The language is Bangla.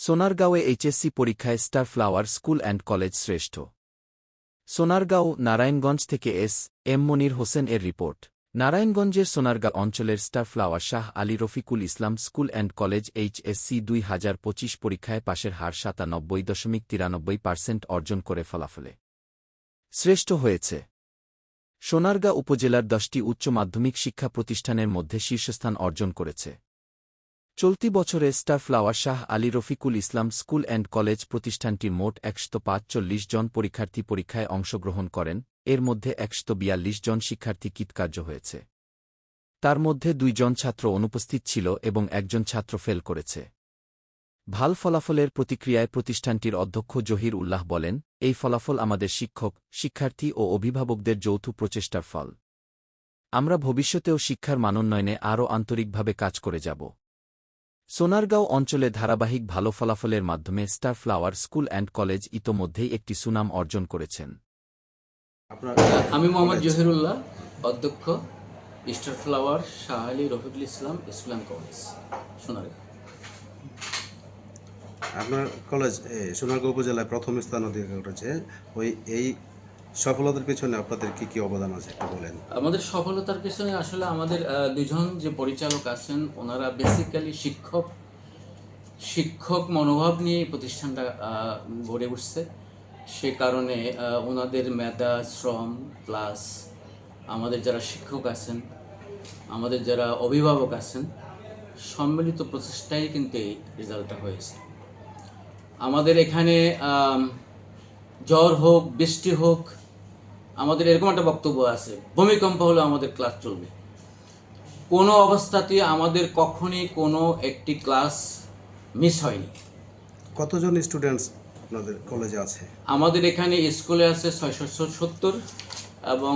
সোনারগাঁওয়ে এইচএসসি পরীক্ষায় star flower school and college শ্রেষ্ঠ। সোনারগাঁও, নারায়ণগঞ্জ থেকে এম মনির হোসেন এর রিপোর্ট। নারায়ণগঞ্জের সোনারগাঁও অঞ্চলের star flower Shah Ali Rafiqul Islam school and college HSC ২০২৫ পরীক্ষায় পাশের হার ৯৭.৯৩% অর্জন করে ফলাফলে শ্রেষ্ঠ হয়েছে। সোনারগাঁ উপজেলার ১০টি উচ্চ মাধ্যমিক শিক্ষা প্রতিষ্ঠানের মধ্যে শীর্ষস্থান অর্জন করেছে। চলতি বছরে star flower Shah Ali Rafiqul Islam school and college প্রতিষ্ঠানটির মোট ১৪৫ জন পরীক্ষার্থী পরীক্ষায় অংশগ্রহণ করেন, এর মধ্যে ১৪২ জন শিক্ষার্থী কৃতকার্য হয়েছে। তার মধ্যে ২ জন ছাত্র অনুপস্থিত ছিল এবং ১ জন ছাত্র ফেল করেছে। ভাল ফলাফলের প্রতিক্রিয়ায় প্রতিষ্ঠানটির অধ্যক্ষ জহির উল্লাহ বলেন, এই ফলাফল আমাদের শিক্ষক, শিক্ষার্থী ও অভিভাবকদের যৌথ প্রচেষ্টার ফল। আমরা ভবিষ্যতেও শিক্ষার মানোন্নয়নে আরও আন্তরিকভাবে কাজ করে যাব। সোনারগাঁও অঞ্চলে ধারাবাহিক ভালো ফলাফলের মাধ্যমে star flower school and college ইতোমধ্যেই একটি সুনাম অর্জন করেছেন। আমি মোহাম্মদ জহিরুল্লাহ, অধ্যক্ষ, star flower Shah Ali Rafiqul Islam school and college, Sonargaon. আপনার কলেজ সোনারগাঁও উপজেলায় প্রথম স্থান অধিকার করেছে। এই সফলতার পিছনে আপনাদের কি কি অবদান আছে একটু বলেন। আমাদের সফলতার পিছনে আসলে আমাদের দুজন যে পরিচালক আছেন, ওনারা বেসিক্যালি শিক্ষক মনোভাব নিয়ে এই প্রতিষ্ঠানটা গড়ে উঠছে। সে কারণে ওনাদের মেধা, শ্রম প্লাস আমাদের যারা শিক্ষক আছেন, আমাদের যারা অভিভাবক আছেন, সম্মিলিত প্রচেষ্টাই কিন্তু এই রেজাল্টটা হয়েছে। আমাদের এখানে ঝড় হোক, বৃষ্টি হোক, আমাদের এরকম একটা বক্তব্য আছে, ভূমিকম্প হলে আমাদের ক্লাস চলবে। কোনো অবস্থাতেই আমাদের কখনই কোনো একটি ক্লাস মিস হয়নি। কতজন স্টুডেন্টস আপনাদের কলেজে আছে? আমাদের এখানে স্কুলে আছে ৬৭০ এবং